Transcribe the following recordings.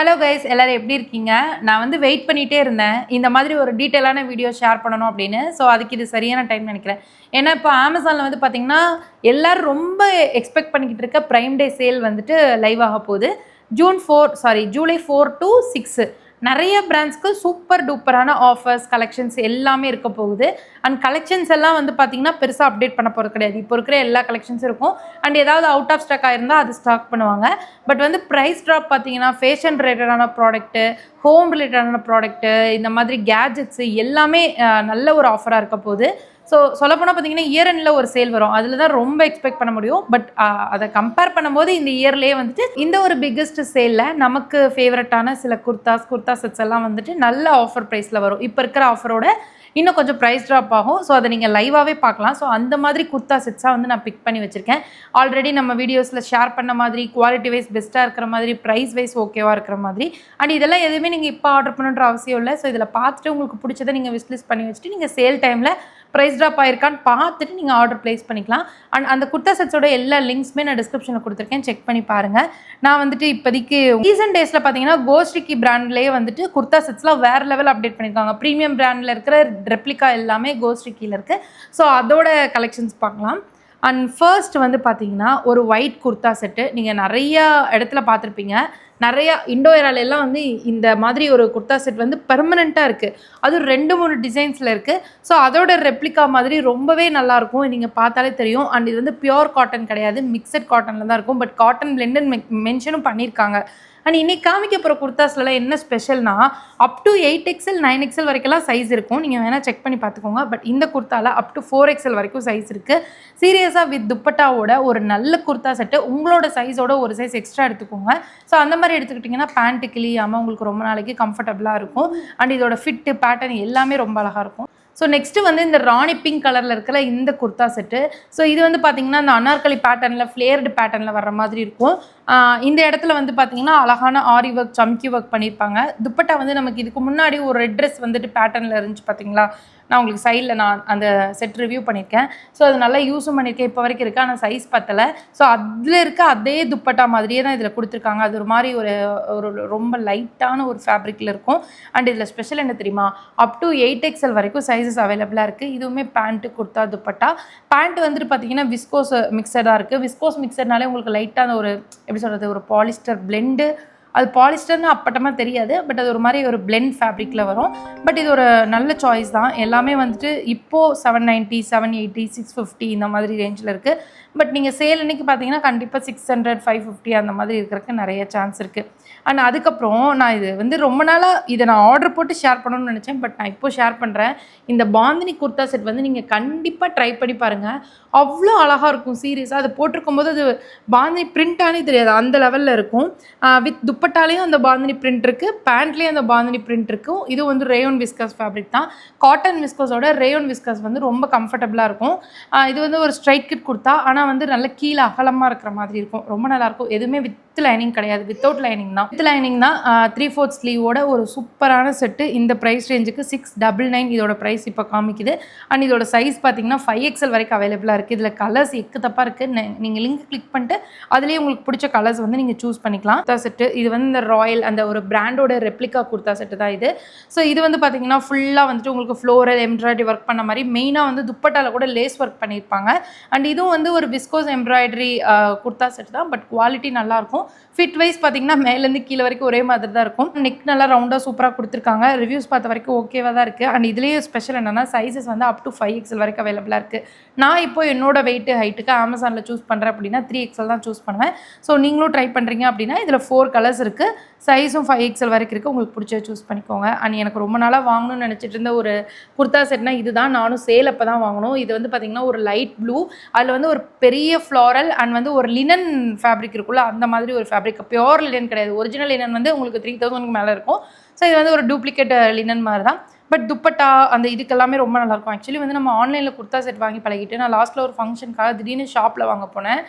Hello guys, எல்லாரும் எப்படி இருக்கீங்க? நான் வந்து வெயிட் பண்ணிகிட்டே இருந்தேன் இந்த மாதிரி ஒரு டீட்டெயிலான வீடியோ ஷேர் பண்ணணும் அப்படின்னு. ஸோ அதுக்கு இது சரியான டைம் நினைக்கிறேன். ஏன்னா இப்போ அமேசானில் வந்து பார்த்தீங்கன்னா எல்லோரும் ரொம்ப எக்ஸ்பெக்ட் பண்ணிக்கிட்டு இருக்க ப்ரைம் டே சேல் வந்துட்டு லைவ் ஆக போகுது. ஜூலை 4 to 6 நிறைய பிராண்ட்ஸ்க்கு சூப்பர் டூப்பரான ஆஃபர்ஸ் கலெக்ஷன்ஸ் எல்லாமே இருக்க போகுது. அண்ட் கலெக்ஷன்ஸ் எல்லாம் வந்து பார்த்தீங்கன்னா பெருசாக அப்டேட் பண்ண போகிறது கிடையாது. இப்போ இருக்கிற எல்லா கலெக்ஷன்ஸும் இருந்தால் அண்ட் ஏதாவது அவுட் ஆஃப் ஸ்டாக் ஆயிருந்தால் அது ஸ்டாக் பண்ணுவாங்க. பட் வந்து ப்ரைஸ் ட்ராப் பார்த்தீங்கன்னா ஃபேஷன் ரிலேட்டடான ப்ராடக்ட்டு, ஹோம் ரிலேட்டடான ப்ராடக்ட்டு, இந்த மாதிரி கேஜெட்ஸு எல்லாமே நல்ல ஒரு ஆஃபராக இருக்க போகுது. ஸோ சொல்லப்போனால் பார்த்தீங்கன்னா இயர் எண்டில் ஒரு சேல் வரும். அதில் தான் ரொம்ப எக்ஸ்பெக்ட் பண்ண முடியும். பட் அதை கம்பேர் பண்ணும்போது இந்த இயர்லேயே வந்துட்டு இந்த ஒரு பிக்கெஸ்ட் சேலில் நமக்கு ஃபேவரட்டான சில குர்தா செட்ஸ் எல்லாம் வந்துட்டு நல்ல ஆஃபர் ப்ரைஸில் வரும். இப்போ இருக்கிற ஆஃபரோட இன்னும் கொஞ்சம் ப்ரைஸ் ட்ராப் ஆகும். ஸோ அதை நீங்கள் லைவாகவே பார்க்கலாம். ஸோ அந்த மாதிரி குர்தா செட்ஸாக வந்து நான் பிக் பண்ணி வச்சுருக்கேன். ஆல்ரெடி நம்ம வீடியோஸில் ஷேர் பண்ண மாதிரி குவாலிட்டி வைஸ் பெஸ்ட்டாக இருக்கிற மாதிரி, ப்ரைஸ் வைஸ் ஓகேவாக இருக்கிற மாதிரி. அண்ட் இதெல்லாம் எதுவுமே நீங்கள் இப்போ ஆர்டர் பண்ணுன்ற அவசியம் இல்லை. ஸோ இதில் பார்த்துட்டு உங்களுக்கு பிடிச்சதை நீங்கள் விஷ்லிஸ்ட் பண்ணி வச்சுட்டு நீங்கள் சேல் டைமில் ப்ரைஸ் ட்ராப் ஆயிருக்கான்னு பார்த்துட்டு நீங்கள் ஆர்டர் ப்ளேஸ் பண்ணிக்கலாம். அண்ட் அந்த குர்தா செட்ஸோட எல்லா லிங்க்ஸுமே நான் டிஸ்கிரிப்ஷனில் கொடுத்துருக்கேன், செக் பண்ணி பாருங்கள். நான் வந்துட்டு இப்போதைக்கு ரீசன்ட் டேஸில் பார்த்தீங்கன்னா கோஸ்ட்ரிக்கி பிராண்ட்லேயே வந்துட்டு குர்தா செட்ஸ்லாம் வேறு லெவல் அப்டேட் பண்ணியிருக்காங்க. ப்ரீமியம் பிராண்டில் இருக்கிற ரெப்ளிகா எல்லாமே கோஸ்ட்ரிக்கியில் இருக்குது. ஸோ அதோட கலெக்ஷன்ஸ் பார்க்கலாம். அண்ட் ஃபர்ஸ்ட் வந்து பார்த்தீங்கன்னா ஒரு ஒயிட் குர்தா செட்டு நீங்கள் நிறையா இடத்துல பார்த்துருப்பீங்க. நிறையா இண்டோயராலெல்லாம் வந்து இந்த மாதிரி ஒரு குர்தா செட் வந்து பெர்மனெண்ட்டாக இருக்குது. அதுவும் 2-3 டிசைன்ஸில் இருக்குது. ஸோ அதோட ரெப்ளிகா மாதிரி ரொம்பவே நல்லாயிருக்கும். நீங்கள் பார்த்தாலே தெரியும். அண்ட் இது வந்து பியோர் காட்டன் கிடையாது, மிக்சட் காட்டனில் தான் இருக்கும். பட் காட்டன் பிளெண்டுன்னு மென்ஷனும் பண்ணியிருக்காங்க. அண்ட் இன்றைக்கி காமிக்க போகிற குர்தாஸ்லாம் என்ன ஸ்பெஷல்னா up to 8XL 9XL வரைக்கும்லாம் size இருக்கும். நீங்கள் வேணால் செக் பண்ணி பார்த்துக்கோங்க. பட் இந்த குர்த்தாவில் அப் டு 4XL வரைக்கும் சைஸ் இருக்குது. சீரியஸாக வித் துப்பட்டாவோட ஒரு நல்ல குர்தா செட்டு உங்களோட சைஸோட ஒரு சைஸ் எக்ஸ்ட்ரா எடுத்துக்கோங்க. ஸோ அந்த மாதிரி எடுத்துக்கிட்டிங்கன்னா பேண்ட்டு கிளியாமல் உங்களுக்கு ரொம்ப நாளைக்கு கம்ஃபர்டபுளாக இருக்கும். அண்ட் இதோட ஃபிட்டு பேட்டர்ன் எல்லாமே ரொம்ப அழகாக இருக்கும். ஸோ நெக்ஸ்ட்டு வந்து இந்த ராணி பிங்க் கலரில் இருக்கிற இந்த குர்தா செட்டு. ஸோ இது வந்து பார்த்திங்கன்னா இந்த அனார்கலி பேட்டர்னில் ஃப்ளேர்டு பேட்டர்னில் வர்ற மாதிரி இருக்கும். இந்த இடத்துல வந்து பார்த்திங்கன்னா அழகான ஆரி ஒர்க், சம்கி ஒர்க் பண்ணியிருப்பாங்க. துப்பட்டா வந்து நமக்கு இதுக்கு முன்னாடி ஒரு ரெட் ட்ரெஸ் வந்துட்டு பேட்டர்னில் இருந்துச்சு பார்த்திங்களா. நான் உங்களுக்கு சைடில் நான் அந்த செட் ரிவ்யூ பண்ணியிருக்கேன். ஸோ அது நல்லா யூஸும் பண்ணியிருக்கேன், இப்போ வரைக்கும் இருக்குது. ஆனால் சைஸ் பத்தலை. ஸோ அதில் இருக்க அதே துப்பட்டா மாதிரியே தான் இதில் கொடுத்துருக்காங்க. அது ஒரு மாதிரி ஒரு ரொம்ப லைட்டான ஒரு ஃபேப்ரிக்கில் இருக்கும். அண்ட் இதில் ஸ்பெஷல் என்ன தெரியுமா, அப் டு 8XL வரைக்கும் சைஸஸ் அவைலபிளாக இருக்குது. இதுவுமே பேண்ட்டு குர்தா துப்பட்டா. பேண்ட் வந்துட்டு பார்த்திங்கன்னா விஸ்கோஸ் மிக்சடாக இருக்குது. விஸ்கோஸ் மிக்சர்னாலே உங்களுக்கு லைட்டான ஒரு எப்படி சொல்கிறது, ஒரு பாலிஸ்டர் பிளெண்டு. அது பாலிஸ்டர்னு அப்பட்டமாக தெரியாது, பட் அது ஒரு மாதிரி ஒரு பிளெண்ட் ஃபேப்ரிக்கில் வரும். பட் இது ஒரு நல்ல சாய்ஸ் தான். எல்லாமே வந்துட்டு இப்போது 790, 780, 650 இந்த மாதிரி ரேஞ்சில் இருக்குது. பட் நீங்கள் சேல் அன்றைக்கி பார்த்தீங்கன்னா கண்டிப்பாக 600, 550 அந்த மாதிரி இருக்கிறதுக்கு நிறைய சான்ஸ் இருக்குது. அண்ட் அதுக்கப்புறம் நான் இது வந்து ரொம்ப நாளாக இதை நான் ஆர்டர் போட்டு ஷேர் பண்ணணும்னு நினச்சேன். பட் நான் இப்போது ஷேர் பண்ணுறேன். இந்த பாந்தினி குர்தா செட் வந்து நீங்கள் கண்டிப்பாக ட்ரை பண்ணி பாருங்கள். அவ்வளோ அழகாக இருக்கும். சீரியஸாக அது போட்டிருக்கும் போது அது பாந்தினி பிரிண்டானே தெரியாது, அந்த லெவலில் இருக்கும். வித் துப்பட்டாலையும் அந்த பாந்தினி பிரிண்ட் இருக்குது, பேண்ட்லேயும் அந்த பாந்தினி பிரிண்ட் இருக்கும். இது வந்து ரேயோன் விஸ்கஸ் ஃபேப்ரிக் தான். காட்டன் விஸ்கஸோட ரேயோன் விஸ்கஸ் வந்து ரொம்ப கம்ஃபர்டபுளாக இருக்கும். இது வந்து ஒரு ஸ்ட்ரைட் கிட் குர்தா, ஆனால் வந்து நல்ல கீழே அகலமாக இருக்கிற மாதிரி இருக்கும். ரொம்ப நல்லாயிருக்கும். எதுவுமே வித் லைனிங் கிடையாது, வித்தவுட் லைனிங் தான். வித் லைனிங் தான். 3/4 ஸ்லீவோட ஒரு சூப்பரான செட்டு. இந்த ப்ரைஸ் ரேஞ்சுக்கு 699 இதோட ப்ரைஸ் இப்போ காமிக்குது. அண்ட் இதோட சைஸ் பார்த்தீங்கன்னா 5XL வரைக்கும் அவைலபிளாக இருக்குது. இதில் கலர்ஸ் எக்கு தப்பாக இருக்குது. நீங்கள் லிங்க் கிளிக் பண்ணிட்டு அதுலேயே உங்களுக்கு பிடிச்ச கலர்ஸ் வந்து நீங்கள் சூஸ் பண்ணிக்கலாம். குர்தா செட்டு இது வந்து இந்த ராயல் அந்த ஒரு பிராண்டோட ரெப்ளிகா குர்தா செட்டு தான் இது. ஸோ இது வந்து பார்த்தீங்கன்னா ஃபுல்லாக வந்துட்டு உங்களுக்கு ஃப்ளோரல் எம்ப்ராய்டரி ஒர்க் பண்ண மாதிரி, மெயினாக வந்து துப்பட்டாவில் கூட லேஸ் ஒர்க் பண்ணியிருப்பாங்க. அண்ட் இதுவும் வந்து ஒரு விஸ்கோஸ் எம்ப்ராய்டரி குர்தா செட் தான். பட் குவாலிட்டி நல்லாயிருக்கும். ஃபிட் வைஸ் பார்த்தீங்கன்னா மேலேருந்து கீழே வரைக்கும் ஒரே மாதிரி தான் இருக்கும். நெக் நல்லா ரவுண்டாக சூப்பராக கொடுத்துருக்காங்க. ரிவ்யூஸ் பார்த்த வரைக்கும் ஓகேவாக தான் இருக்குது. அண்ட் இதுலேயே ஸ்பெஷல் என்னென்னா சைஸஸ் வந்து அப் டு 5XL வரைக்கும் அவைலபிளாக இருக்குது. நான் இப்போ என்னோட வெயிட்டு ஹைட்டுக்கு அமேசானில் சூஸ் பண்ணுறேன் அப்படின்னா 3XL தான் சூஸ் பண்ணுவேன். ஸோ நீங்களும் ட்ரை பண்ணுறீங்க அப்படின்னா இதில் 4 கலர்ஸ் இருக்குது. சைஸும் 5XL வரைக்கும் இருக்குது. உங்களுக்கு பிடிச்ச சூஸ் பண்ணிக்கோங்க. அண்ட் எனக்கு ரொம்ப நாளாக வாங்கணும்னு நினச்சிட்டு இருந்த ஒரு குர்தா செட்னா இதுதான். நானும் சேல் அப்போ தான் வாங்கணும். இது வந்து பார்த்திங்கன்னா ஒரு லைட் ப்ளூ, அதில் வந்து ஒரு பெரிய ஃப்ளாரல் அண்ட் வந்து ஒரு லினன் ஃபேப்ரிக் இருக்குல்ல, அந்த மாதிரி ஒரு ஃபேப்ரிக். பியோர் லினன் கிடையாது. ஒரிஜினல் லினன் வந்து உங்களுக்கு 3000 மேலே இருக்கும். ஸோ இது வந்து ஒரு டூப்ளிகேட் லினன் மாதிரி தான். பட் துப்பட்டா அந்த இதுக்கெல்லாமே ரொம்ப நல்லாயிருக்கும். ஆக்சுவலி வந்து நம்ம ஆன்லைனில் குர்தா செட் வாங்கி பழகிட்டு நான் லாஸ்ட்டில் ஒரு ஃபங்க்ஷனுக்காக திடீர்னு ஷாப்பில் வாங்க போனேன்.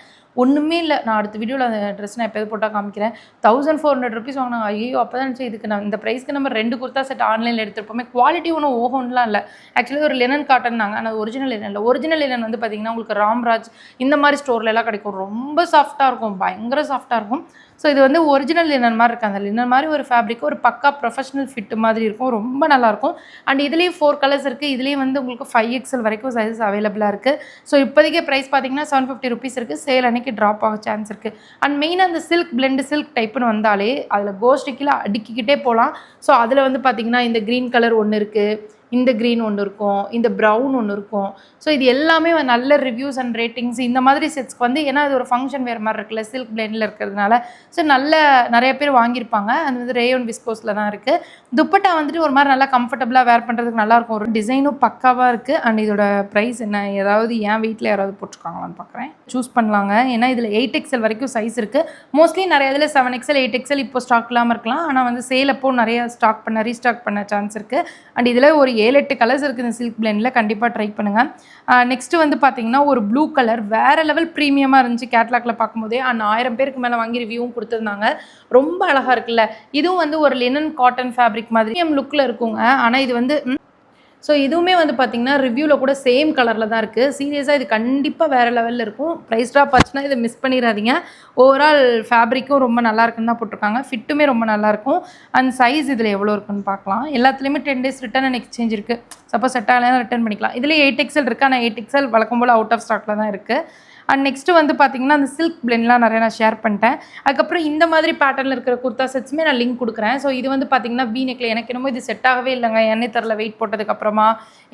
ஒன்றுமே இல்லை. நான் அடுத்த வீடியோவில் அந்த ட்ரெஸ் நான் எப்போது போட்டால் காமிக்கிறேன். 1400 ருபீஸ் வாங்கினாங்க. ஐயோ, அப்போ தான் நினச்சேன் இதுக்கு நான் இந்த ப்ரைஸ்க்கு நம்ம 2 குர்தா செட் ஆன்லைனில் எடுத்துருப்போமே. குவாலிட்டி ஒன்றும் ஓஹோன்லாம் இல்லை. ஆக்சுவலி ஒரு லினன் காட்டன்னாங்க, ஆனால் ஒரிஜினல் லினன் இல்லை. ஒரிஜினல் லினன் வந்து பார்த்திங்கன்னா உங்களுக்கு ராம்ராஜ் இந்த மாதிரி ஸ்டோர்லலாம் கிடைக்கும். ரொம்ப சாஃப்டாக இருக்கும், பயங்கர சாஃப்டாக இருக்கும். ஸோ இது வந்து ஒரிஜினல் லினன் மாதிரி இருக்குது. அந்த லினன் மாதிரி ஒரு ஃபேப்ரிக் ஒரு பக்கா ப்ரொஃபஷனல் ஃபிட் மாதிரி இருக்கும், ரொம்ப நல்லாயிருக்கும். அண்ட் இதுலேயும் 4 கலர்ஸ் இருக்குது. இதுலேயும் வந்து உங்களுக்கு 5XL வரைக்கும் சைஸஸ் அவைலபிளாக இருக்குது. ஸோ இப்போதைக்கு ப்ரைஸ் பார்த்தீங்கன்னா 750 ருபீஸ் இருக்குது. சேல் அன்றைக்கி ட்ராப் ஆக சான்ஸ் இருக்குது. அண்ட் மெயினாக அந்த சில்க் பிளெண்டு சில்க் டைப்புன்னு வந்தாலே அதில் கோஸ்ட் கீழே அடுக்கிக்கிட்டே போகலாம். ஸோ அதில் வந்து பார்த்திங்கன்னா இந்த க்ரீன் கலர் ஒன்று இருக்குது, இந்த க்ரீன் ஒன்று இருக்கும், இந்த ப்ரௌன் ஒன்று இருக்கும். ஸோ இது எல்லாமே நல்ல ரிவ்யூஸ் அண்ட் ரேட்டிங்ஸ் இந்த மாதிரி செட்ஸ்க்கு வந்து, ஏன்னா அது ஒரு ஃபங்க்ஷன் வேறு மாதிரி இருக்குல்ல சில்க் பிளெண்டில் இருக்கிறதுனால. ஸோ நிறைய பேர் வாங்கியிருப்பாங்க. அது வந்து ரேயோன் விஸ்கோஸில் தான் இருக்குது. துப்பட்டா வந்துட்டு ஒரு மாதிரி நல்லா கம்ஃபர்டபுளாக வேர் பண்ணுறதுக்கு நல்லாயிருக்கும். ஒரு டிசைனும் பக்காவாக இருக்குது. அண்ட் இதோட ப்ரைஸ் என்ன, ஏதாவது என் வீட்டில் யாராவது போட்டிருக்காங்களான்னு பார்க்குறேன். சூஸ் பண்ணலாங்க. ஏன்னா இதில் 8XL வரைக்கும் சைஸ் இருக்குது. மோஸ்ட்லி நிறைய இதில் 7XL 8XL இப்போ ஸ்டாக் இல்லாமல் இருக்கலாம். ஆனால் வந்து சேல் அப்போ நிறைய ரீஸ்டாக் பண்ண சான்ஸ் இருக்குது. அண்ட் இதில் ஒரு 7-8 கலர்ஸ் இருக்குது இந்த சில்க் பிளெண்டில். கண்டிப்பாக ட்ரை பண்ணுங்கள். நெக்ஸ்ட்டு வந்து பார்த்தீங்கன்னா ஒரு ப்ளூ கலர் வேறு லெவல் ப்ரீமியமாக இருந்துச்சு கேட்லாக்ல பார்க்கும்போதே. அண்ட் 1000 பேருக்கு மேலே வாங்கி ரிவ்யூவும் கொடுத்துருந்தாங்க. ரொம்ப அழகாக இருக்குல்ல. இதுவும் வந்து ஒரு லினன் காட்டன் ஃபேப்ரிக் மாதிரி லுக்கில் இருக்குங்க. ஆனால் இது வந்து ஸோ இதுவுமே வந்து பார்த்திங்கன்னா ரிவ்யூவில் கூட சேம் கலரில் தான் இருக்குது. சீரியஸாக இது கண்டிப்பாக வேறு லெவலில் இருக்கும். ப்ரைஸ் ட்ராப் ஆச்சுன்னா இதை மிஸ் பண்ணிடாதீங்க. ஓவரால் ஃபேப்ரிக்கும் ரொம்ப நல்லா இருக்குன்னு தான் போட்டிருக்காங்க. ஃபிட்டுமே ரொம்ப நல்லாயிருக்கும். அண்ட் சைஸ் இதில் எவ்வளோ இருக்குன்னு பார்க்கலாம். எல்லாத்துலேயுமே 10 days ரிட்டன் அண்ட் எக்ஸ்சேஞ்ச் இருக்குது. சப்போஸ் செட் ஆகலைன்னா ரிட்டன் பண்ணிக்கலாம். இதில் 8XL இருக்குது. ஆனால் 8XL வழக்கம் போல் அவுட் ஆஃப் ஸ்டாக்கில் தான் இருக்குது. அண்ட் நெக்ஸ்ட்டு வந்து பார்த்திங்கன்னா அந்த சில்க் பிளெண்ட்லாம் நிறைய நான் ஷேர் பண்ணிட்டேன். அதுக்கப்புறம் இந்த மாதிரி பேட்டர்னில் இருக்கிற குர்த்தா செட்ஸுமே நான் லிங்க் கொடுக்குறேன். ஸோ இது வந்து பார்த்திங்கன்னா வீநெக்கில் எனக்கு என்னமோ இது செட் ஆகவே இல்லைங்க. என்னே தெரில, வெயிட் போட்டதுக்கப்புறமா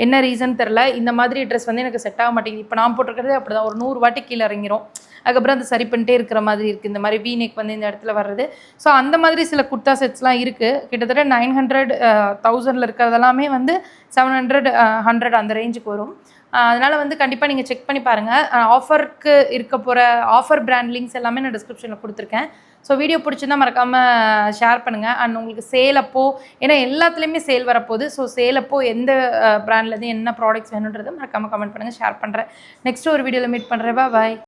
என்ன ரீசன் தெரில. இந்த மாதிரி ட்ரெஸ் வந்து எனக்கு செட் ஆக மாட்டேங்குது. இப்போ நான் போட்டிருக்கிறதே அப்படி தான், ஒரு 100 வாட்டி கீழே இறங்கிரும். அதுக்கப்புறம் அது சரி பண்ணிட்டே இருக்கிற மாதிரி இருக்குது. இந்த மாதிரி வீநெக் வந்து இந்த இடத்துல வர்றது. ஸோ அந்த மாதிரி சில குர்த்தா செட்ஸ்லாம் இருக்குது. கிட்டத்தட்ட 900 1000 இருக்கிறதெல்லாமே வந்து 700 100 அந்த ரேஞ்சுக்கு வரும். அதனால் வந்து கண்டிப்பாக நீங்கள் செக் பண்ணி பாருங்கள். ஆஃபருக்கு இருக்க போகிற ஆஃபர் பிராண்ட் லிங்க்ஸ் எல்லாமே நான் டிஸ்கிரிப்ஷனில் கொடுத்துருக்கேன். ஸோ வீடியோ பிடிச்சிருந்தா மறக்காமல் ஷேர் பண்ணுங்கள். அண்ட் உங்களுக்கு சேல் அப்போ, ஏன்னா எல்லாத்துலேயுமே சேல் வரப்போகுது. ஸோ சேல் அப்போ எந்த பிராண்ட்லேருந்து என்ன ப்ராடக்ட்ஸ் வேணுன்றது மறக்காமல் கமெண்ட் பண்ணுங்கள், ஷேர் பண்ணுறேன். நெக்ஸ்ட்டு ஒரு வீடியோவில் மீட் பண்ணுறேன். பாய்.